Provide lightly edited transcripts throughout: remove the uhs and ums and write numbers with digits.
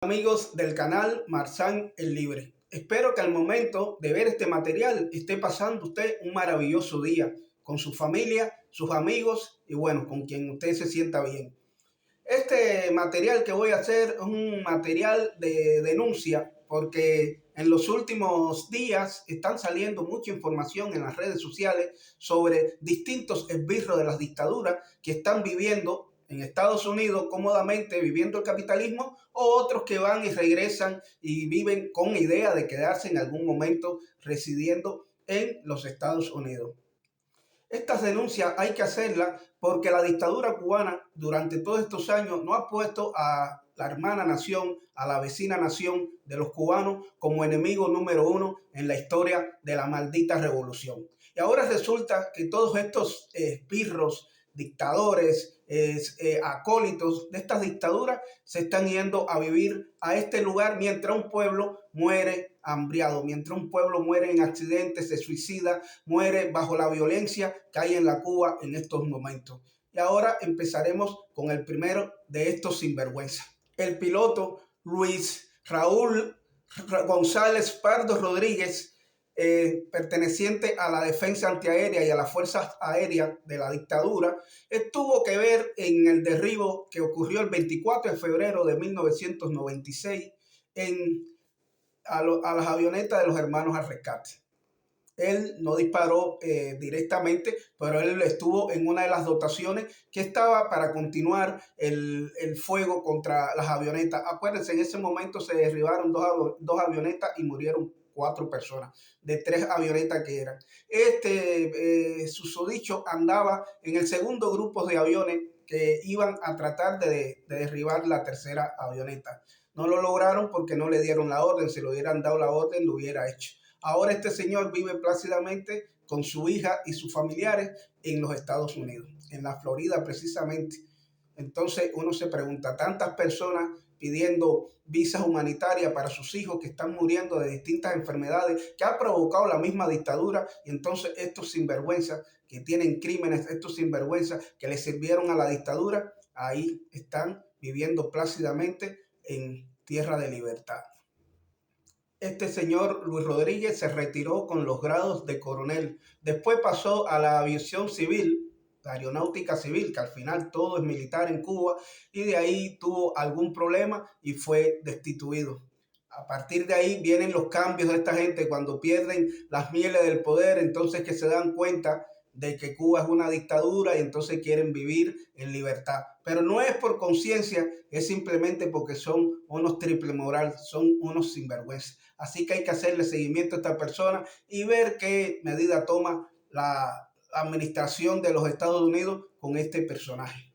Amigos del canal Marzán el Libre. Espero que al momento de ver este material esté pasando usted un maravilloso día con su familia, sus amigos y bueno, con quien usted se sienta bien. Este material que voy a hacer es un material de denuncia porque en los últimos días están saliendo mucha información en las redes sociales sobre distintos esbirros de las dictaduras que están viviendo en Estados Unidos cómodamente viviendo el capitalismo, o otros que van y regresan y viven con idea de quedarse en algún momento residiendo en los Estados Unidos. Estas denuncias hay que hacerlas porque la dictadura cubana durante todos estos años no ha puesto a la hermana nación, a la vecina nación de los cubanos como enemigo número uno en la historia de la maldita revolución. Y ahora resulta que todos estos espirros, dictadores, acólitos de estas dictaduras se están yendo a vivir a este lugar mientras un pueblo muere hambriado, mientras un pueblo muere en accidentes, se suicida, muere bajo la violencia que hay en la Cuba en estos momentos. Y ahora empezaremos con el primero de estos sinvergüenzas. El piloto Luis Raúl González Pardo Rodríguez, perteneciente a la defensa antiaérea y a las fuerzas aéreas de la dictadura, tuvo que ver en el derribo que ocurrió el 24 de febrero de 1996 a las avionetas de los hermanos al rescate. Él no disparó directamente, pero él estuvo en una de las dotaciones que estaba para continuar el fuego contra las avionetas. Acuérdense, en ese momento se derribaron dos avionetas y murieron 4 personas, de 3 avionetas que eran. Susodicho andaba en el segundo grupo de aviones que iban a tratar de derribar la tercera avioneta. No lo lograron porque no le dieron la orden. Si le hubieran dado la orden, lo hubiera hecho. Ahora este señor vive plácidamente con su hija y sus familiares en los Estados Unidos, en la Florida precisamente. Entonces uno se pregunta, tantas personas pidiendo visas humanitarias para sus hijos que están muriendo de distintas enfermedades que ha provocado la misma dictadura, y entonces estos sinvergüenzas que tienen crímenes, estos sinvergüenzas que le sirvieron a la dictadura, ahí están viviendo plácidamente en tierra de libertad. Este señor Luis Rodríguez se retiró con los grados de coronel. Después pasó a la aviación civil, la aeronáutica civil, que al final todo es militar en Cuba, y de ahí tuvo algún problema y fue destituido. A partir de ahí vienen los cambios de esta gente cuando pierden las mieles del poder, entonces que se dan cuenta de que Cuba es una dictadura y entonces quieren vivir en libertad. Pero no es por conciencia, es simplemente porque son unos triple moral, son unos sinvergüenzas. Así que hay que hacerle seguimiento a esta persona y ver qué medida toma la administración de los Estados Unidos con este personaje.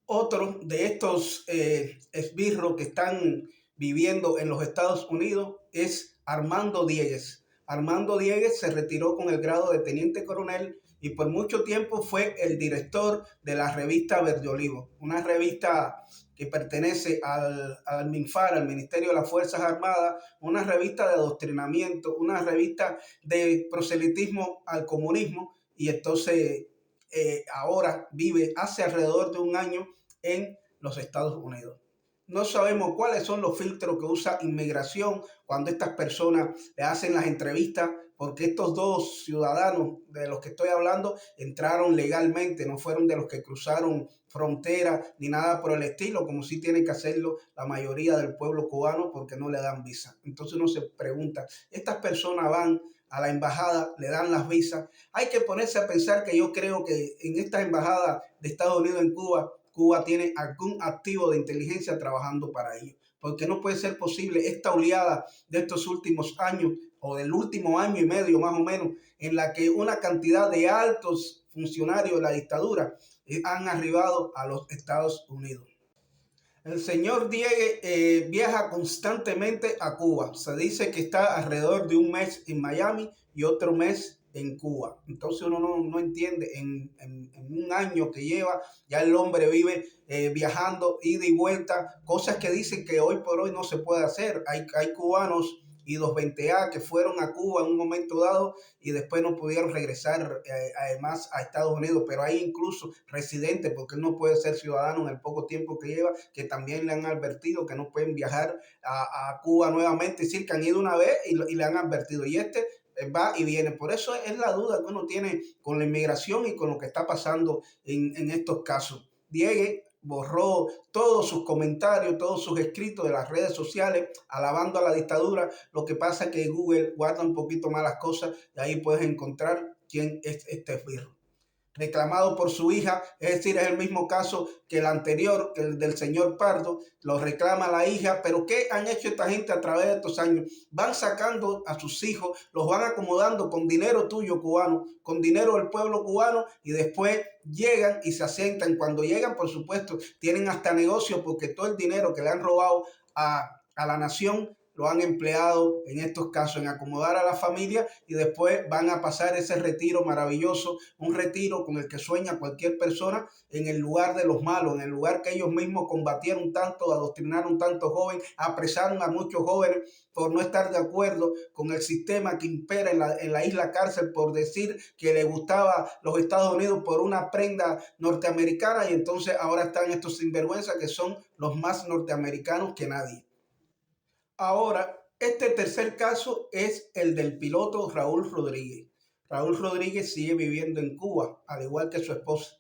Otro de estos esbirros que están viviendo en los Estados Unidos es Armando Diegues. Armando Diegues se retiró con el grado de teniente coronel y por mucho tiempo fue el director de la revista Verde Olivo, una revista que pertenece al MINFAR, al Ministerio de las Fuerzas Armadas, una revista de adoctrinamiento, una revista de proselitismo al comunismo, y entonces ahora vive hace alrededor de un año en los Estados Unidos. No sabemos cuáles son los filtros que usa inmigración cuando estas personas le hacen las entrevistas, porque estos dos ciudadanos de los que estoy hablando entraron legalmente, no fueron de los que cruzaron frontera ni nada por el estilo, como sí tiene que hacerlo la mayoría del pueblo cubano porque no le dan visa. Entonces uno se pregunta, estas personas van a la embajada, le dan las visas. Hay que ponerse a pensar que yo creo que en esta embajada de Estados Unidos en Cuba, Cuba tiene algún activo de inteligencia trabajando para ello, porque no puede ser posible esta oleada de estos últimos años o del último año y medio más o menos, en la que una cantidad de altos funcionarios de la dictadura han arribado a los Estados Unidos. El señor Diegues viaja constantemente a Cuba. Se dice que está alrededor de un mes en Miami y otro mes en Cuba. Entonces uno no entiende, en un año que lleva, ya el hombre vive viajando, ida y vuelta, cosas que dicen que hoy por hoy no se puede hacer. Hay cubanos y 220A que fueron a Cuba en un momento dado y después no pudieron regresar además a Estados Unidos, pero hay incluso residentes, porque él no puede ser ciudadano en el poco tiempo que lleva, que también le han advertido que no pueden viajar a Cuba nuevamente, es decir, que han ido una vez y le han advertido, y este va y viene. Por eso es la duda que uno tiene con la inmigración y con lo que está pasando en estos casos. Diego borró todos sus comentarios, todos sus escritos de las redes sociales, alabando a la dictadura. Lo que pasa es que Google guarda un poquito más las cosas y ahí puedes encontrar quién es este esbirro. Reclamado por su hija, es decir, es el mismo caso que el anterior, que el del señor Pardo, lo reclama la hija, pero ¿qué han hecho esta gente a través de estos años? Van sacando a sus hijos, los van acomodando con dinero tuyo cubano, con dinero del pueblo cubano, y después llegan y se asientan. Cuando llegan, por supuesto, tienen hasta negocio, porque todo el dinero que le han robado a la nación lo han empleado en estos casos en acomodar a la familia, y después van a pasar ese retiro maravilloso, un retiro con el que sueña cualquier persona, en el lugar de los malos, en el lugar que ellos mismos combatieron tanto, adoctrinaron tanto joven, apresaron a muchos jóvenes por no estar de acuerdo con el sistema que impera en la isla cárcel, por decir que le gustaba los Estados Unidos por una prenda norteamericana, y entonces ahora están estos sinvergüenzas que son los más norteamericanos que nadie. Ahora, este tercer caso es el del piloto Raúl Rodríguez. Raúl Rodríguez sigue viviendo en Cuba, al igual que su esposa,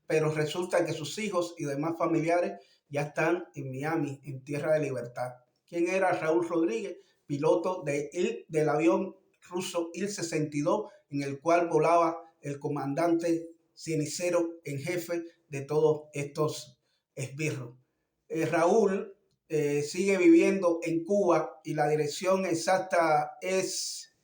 pero resulta que sus hijos y demás familiares ya están en Miami, en tierra de libertad. ¿Quién era Raúl Rodríguez? Piloto del avión ruso Il-62, en el cual volaba el comandante cenicero en jefe de todos estos esbirros. Raúl sigue viviendo en Cuba y la dirección exacta es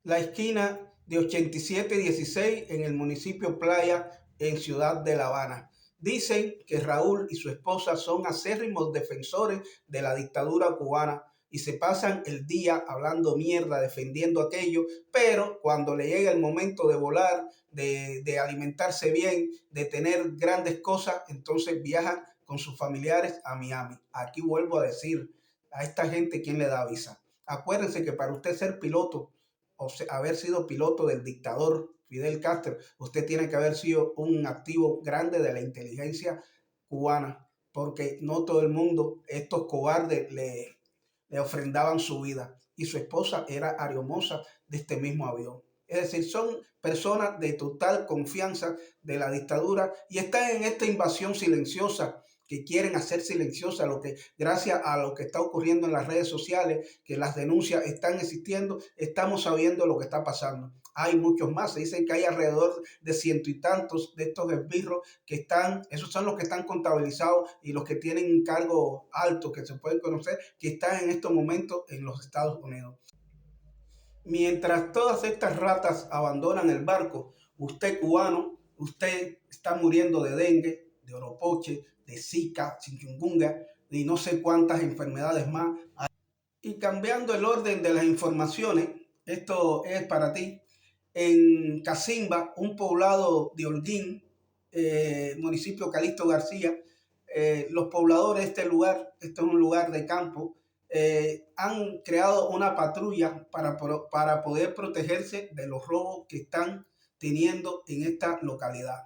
la esquina de 8716 en el municipio Playa, en Ciudad de La Habana. Dicen que Raúl y su esposa son acérrimos defensores de la dictadura cubana y se pasan el día hablando mierda, defendiendo aquello, pero cuando le llega el momento de volar, de alimentarse bien, de tener grandes cosas, entonces viajan con sus familiares a Miami. Aquí vuelvo a decir, a esta gente, ¿quién le da visa? Acuérdense que para usted ser piloto o haber sido piloto del dictador Fidel Castro, usted tiene que haber sido un activo grande de la inteligencia cubana, porque no todo el mundo, estos cobardes, le ofrendaban su vida, y su esposa era aeromoza de este mismo avión. Es decir, son personas de total confianza de la dictadura y están en esta invasión silenciosa que quieren hacer silenciosa, lo que gracias a lo que está ocurriendo en las redes sociales, que las denuncias están existiendo, estamos sabiendo lo que está pasando. Hay muchos más, se dicen que hay alrededor de 100 y tantos de estos esbirros que están, esos son los que están contabilizados y los que tienen un cargo alto que se pueden conocer, que están en estos momentos en los Estados Unidos. Mientras todas estas ratas abandonan el barco, usted cubano, usted está muriendo de dengue, de oropoche, de zika, chikungunya y no sé cuántas enfermedades más. Y cambiando el orden de las informaciones, esto es para ti. En Cacimba, un poblado de Holguín, municipio Calixto García, los pobladores de este lugar, esto es un lugar de campo, han creado una patrulla para poder protegerse de los robos que están teniendo en esta localidad.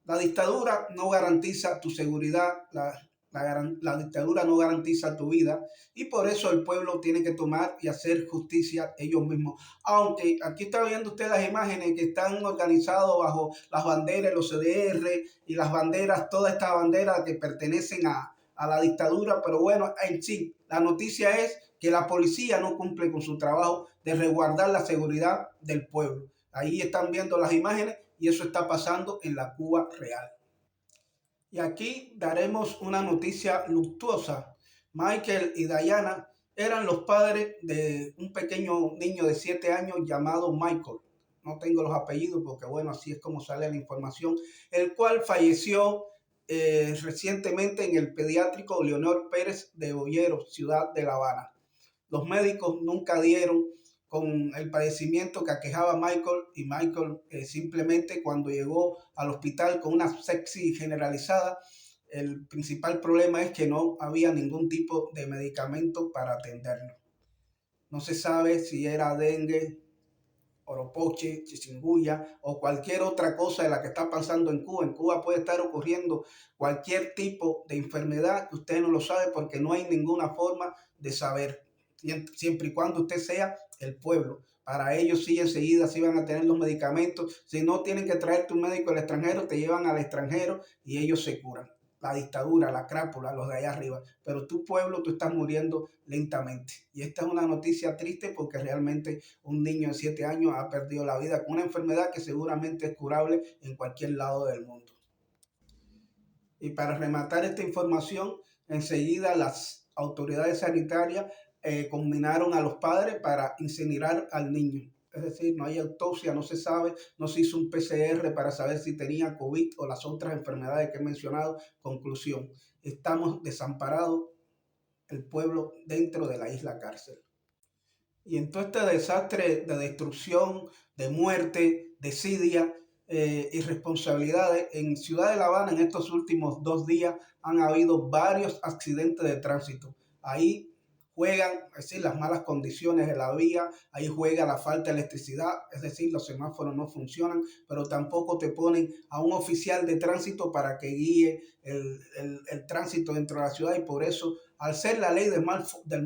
La dictadura no garantiza tu seguridad, la dictadura no garantiza tu vida, y por eso el pueblo tiene que tomar y hacer justicia ellos mismos. Aunque aquí está viendo usted las imágenes que están organizados bajo las banderas, los CDR y las banderas, todas estas banderas que pertenecen a la dictadura, pero bueno, en sí, la noticia es que la policía no cumple con su trabajo de resguardar la seguridad del pueblo. Ahí están viendo las imágenes y eso está pasando en la Cuba real. Y aquí daremos una noticia luctuosa. Michael y Diana eran los padres de un pequeño niño de 7 años llamado Michael. No tengo los apellidos porque bueno, así es como sale la información. El cual falleció recientemente en el pediátrico Leonor Pérez de Boyero, ciudad de La Habana. Los médicos nunca dieron con el padecimiento que aquejaba a Michael, y Michael simplemente cuando llegó al hospital con una sepsis generalizada, el principal problema es que no había ningún tipo de medicamento para atenderlo. No se sabe si era dengue, oropoche, chikungunya o cualquier otra cosa de la que está pasando en Cuba. En Cuba puede estar ocurriendo cualquier tipo de enfermedad que usted no lo sabe porque no hay ninguna forma de saber, siempre y cuando usted sea el pueblo. Para ellos sí, enseguida sí van a tener los medicamentos. Si no tienen que traerte un médico del extranjero, te llevan al extranjero y ellos se curan. La dictadura, la crápula, los de allá arriba. Pero tu pueblo, tú estás muriendo lentamente. Y esta es una noticia triste porque realmente un niño de 7 años ha perdido la vida con una enfermedad que seguramente es curable en cualquier lado del mundo. Y para rematar esta información, enseguida las autoridades sanitarias combinaron a los padres para incinerar al niño. Es decir, no hay autopsia, no se sabe, no se hizo un PCR para saber si tenía COVID o las otras enfermedades que he mencionado. Conclusión, estamos desamparados, el pueblo dentro de la isla cárcel. Y en todo este desastre de destrucción, de muerte, desidia, irresponsabilidades, en Ciudad de La Habana en estos últimos 2 días han habido varios accidentes de tránsito. Ahí juegan, es decir, las malas condiciones de la vía, ahí juega la falta de electricidad, es decir, los semáforos no funcionan, pero tampoco te ponen a un oficial de tránsito para que guíe el tránsito dentro de la ciudad y por eso, al ser la ley del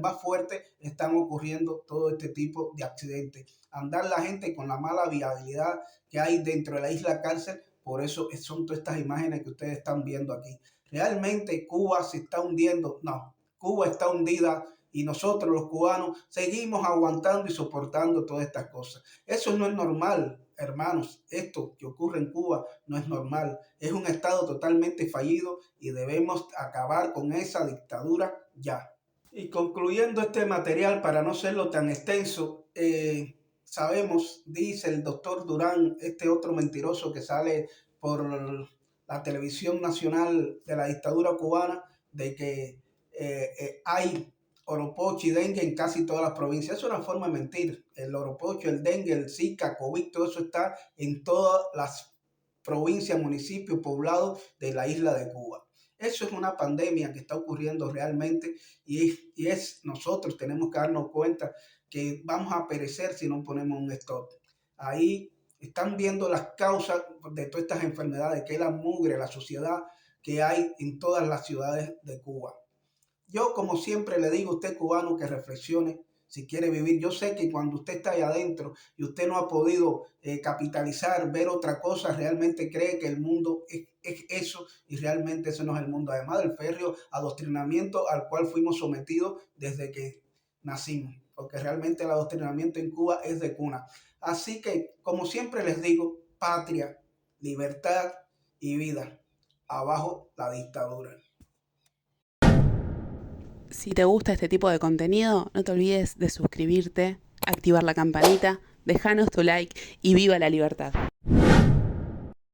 más fuerte, están ocurriendo todo este tipo de accidentes. Andar la gente con la mala viabilidad que hay dentro de la isla cárcel, por eso son todas estas imágenes que ustedes están viendo aquí. ¿Realmente Cuba se está hundiendo? No, Cuba está hundida y nosotros los cubanos seguimos aguantando y soportando todas estas cosas. Eso no es normal, hermanos. Esto que ocurre en Cuba no es normal. Es un estado totalmente fallido y debemos acabar con esa dictadura ya. Y concluyendo este material, para no serlo tan extenso, sabemos, dice el doctor Durán, este otro mentiroso que sale por la televisión nacional de la dictadura cubana, de que hay oropocho y dengue en casi todas las provincias. Es una forma de mentir. El oropocho, el dengue, el Zika, COVID, todo eso está en todas las provincias, municipios, poblados de la isla de Cuba. Eso es una pandemia que está ocurriendo realmente y nosotros tenemos que darnos cuenta que vamos a perecer si no ponemos un stop. Ahí están viendo las causas de todas estas enfermedades, que es la mugre, la suciedad que hay en todas las ciudades de Cuba. Yo, como siempre, le digo a usted cubano que reflexione si quiere vivir. Yo sé que cuando usted está ahí adentro y usted no ha podido capitalizar, ver otra cosa, realmente cree que el mundo es eso y realmente eso no es el mundo. Además del férreo adoctrinamiento al cual fuimos sometidos desde que nacimos, porque realmente el adoctrinamiento en Cuba es de cuna. Así que, como siempre les digo, patria, libertad y vida. Abajo la dictadura. Si te gusta este tipo de contenido, no te olvides de suscribirte, activar la campanita, dejanos tu like y viva la libertad.